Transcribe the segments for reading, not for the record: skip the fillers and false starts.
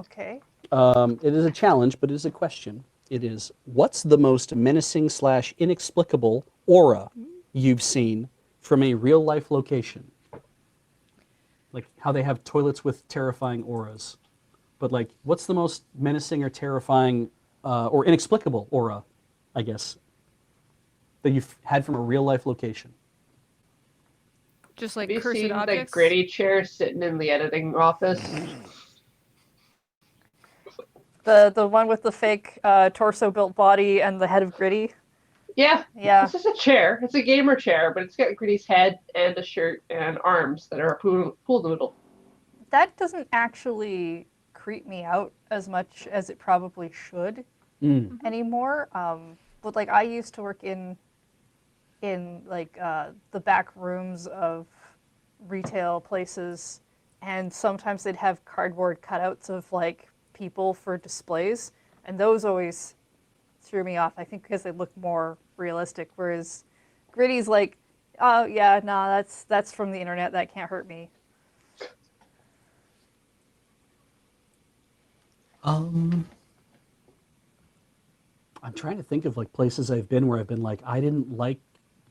Okay. It is a challenge, but it is a question. It is, what's the most menacing / inexplicable aura you've seen from a real life location? Like how they have toilets with terrifying auras. But like, what's the most menacing or terrifying or inexplicable aura, I guess, that you've had from a real life location? Just Have like you cursed seen objects. the gritty chair sitting in the editing office? The one with the fake torso built body and the head of Gritty. Yeah. Yeah. It's just a chair. It's a gamer chair, but it's got Gritty's head and a shirt and arms that are a pool noodle. That doesn't actually creep me out as much as it probably should anymore. But like I used to work in like the back rooms of retail places, and sometimes they'd have cardboard cutouts of like people for displays, and those always threw me off. I think because they look more realistic, whereas Gritty's like, oh yeah, nah, that's from the internet. That can't hurt me. I'm trying to think of like places I've been where I've been like, I didn't like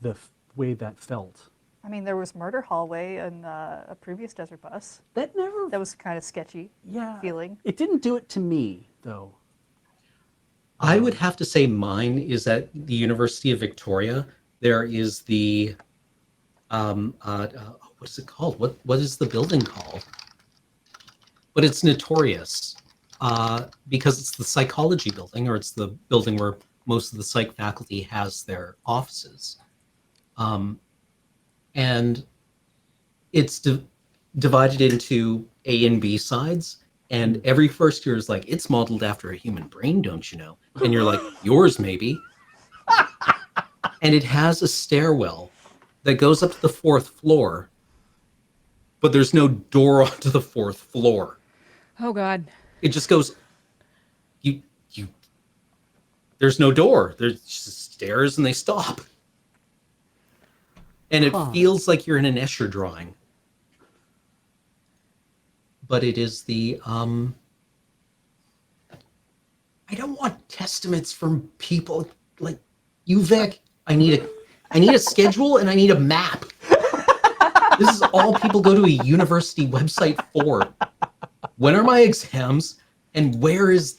the way that felt. I mean, there was Murder Hallway in a previous Desert Bus. That never. That was kind of sketchy feeling. It didn't do it to me though. I would have to say mine is at the University of Victoria. There is the, what is it called? What is the building called? But it's notorious because it's the psychology building, or it's the building where most of the psych faculty has their offices. And it's divided into A and B sides. And every first year is like, it's modeled after a human brain, don't you know? And you're like, yours maybe. And it has a stairwell that goes up to the 4th floor, but there's no door onto the 4th floor. Oh God. It just goes, there's no door. There's just stairs and they stop. And it feels like you're in an Escher drawing. But it is the, I don't want testaments from people like you, Vic. I need a schedule and I need a map. This is all people go to a university website for. When are my exams? And where is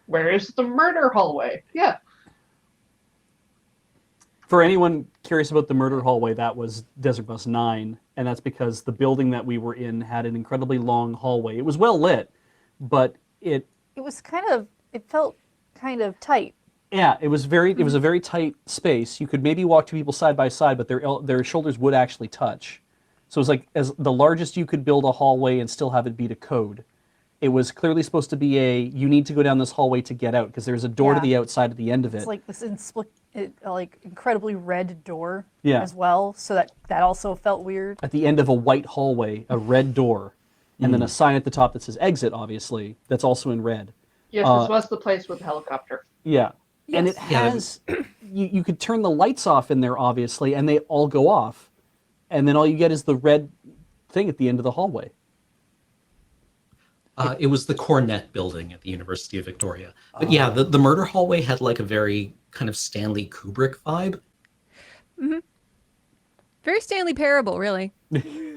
the Murder Hallway? Yeah. For anyone curious about the Murder Hallway, that was Desert Bus 9, and that's because the building that we were in had an incredibly long hallway. It was well lit, but it felt kind of tight. Yeah, it was a very tight space. You could maybe walk two people side by side, but their shoulders would actually touch. So it was like as the largest you could build a hallway and still have it be to code. It was clearly supposed to be you need to go down this hallway to get out because there's a door to the outside at the end of it. It's like this like incredibly red door Yeah. as well, so that also felt weird. At the end of a white hallway, a red door, and then a sign at the top that says exit, obviously, that's also in red. Yes, this was the place with the helicopter. Yeah. Yes. And it has, you could turn the lights off in there, obviously, and they all go off. And then all you get is the red thing at the end of the hallway. It was the Cornet building at the University of Victoria. But yeah, the Murder Hallway had like a very kind of Stanley Kubrick vibe. Mm-hmm. Very Stanley Parable, really.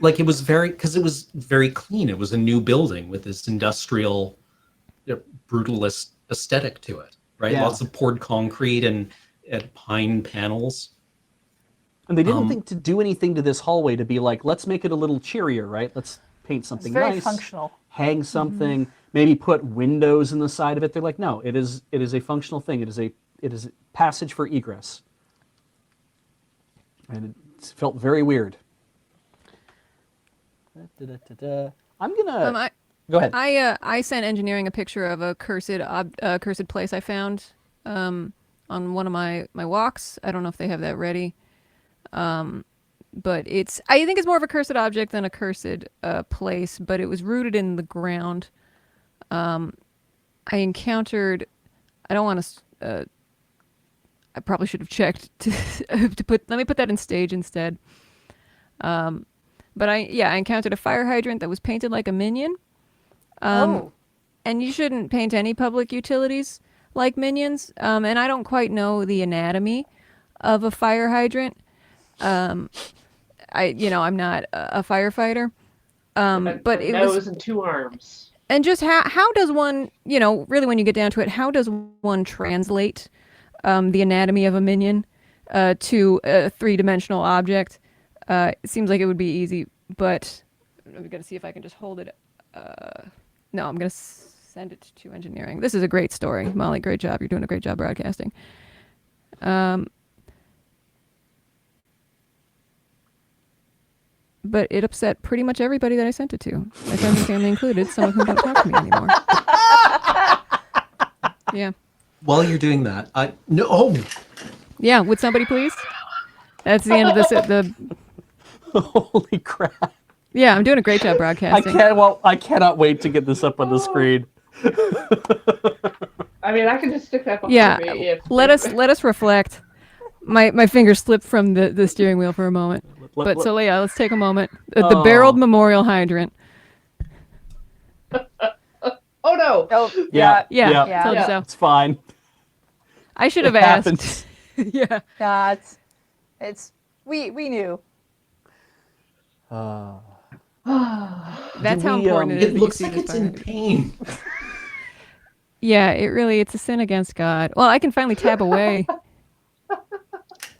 Like it was because it was very clean. It was a new building with this industrial, brutalist aesthetic to it, right? Yeah. Lots of poured concrete and pine panels. And they didn't think to do anything to this hallway to be like, let's make it a little cheerier, right? Let's paint something It's very nice. functional. Hang something, maybe put windows in the side of it. They're like, no, it is a functional thing. It is a passage for egress. And it felt very weird. I'm gonna go ahead. I sent engineering a picture of a cursed place I found on one of my walks. I don't know if they have that ready. But I think it's more of a cursed object than a cursed place, but it was rooted in the ground. I encountered, I don't want to, I probably should have checked let me put that in stage instead. But I encountered a fire hydrant that was painted like a minion, Oh. And you shouldn't paint any public utilities like minions. And I don't quite know the anatomy of a fire hydrant. I'm not a firefighter. But A it was, nose and two arms. and just how does one, really when you get down to it, how does one translate the anatomy of a minion to a three-dimensional object? It seems like it would be easy, but I'm gonna see if I can just hold it. No, I'm gonna send it to engineering. This is a great story, Molly. Great job. You're doing a great job broadcasting. But it upset pretty much everybody that I sent it to. My friends and family included, some of whom don't talk to me anymore. Yeah. While you're doing that, no. Oh, Yeah, would somebody please? That's the end of this. Holy crap! Yeah, I'm doing a great job I broadcasting. can't. Well, I cannot wait to get this up on the screen. I mean, I can just stick that behind Yeah, me if let us reflect. My fingers slipped from the steering wheel for a moment. But so yeah, let's take a moment. The barreled memorial hydrant. Oh no! Oh, Yeah. Yeah, Yeah. told you Yeah. so. It's fine. I should It have asked. happens. Yeah. Nah, it's we knew. Uh, That's Do how we, important it is. it that looks you see like this it's fire in hydrant. pain. Yeah, it's a sin against God. Well, I can finally tab away.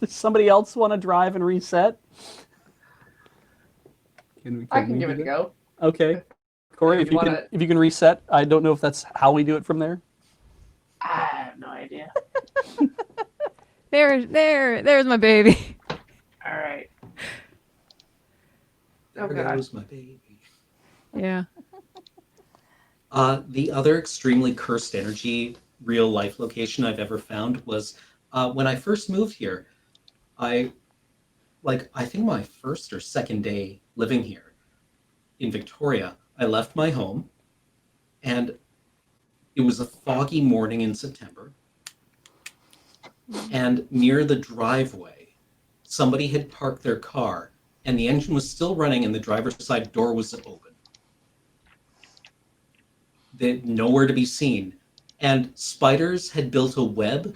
does somebody else want to drive and reset? I can we give do it a that? go. Okay, Corey, If if you you can, wanna- if you can reset. I don't know if that's how we do it from there. I have no idea. There's my baby. All right. Oh There god. goes my baby. Yeah. The other extremely cursed energy real life location I've ever found was when I first moved here. I think my first or second day living here in Victoria, I left my home and it was a foggy morning in September. And near the driveway, somebody had parked their car and the engine was still running and the driver's side door was open. Nowhere to be seen. And spiders had built a web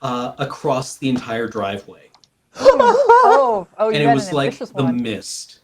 across the entire driveway. Oh, you And it got was an like ambitious the one. mist.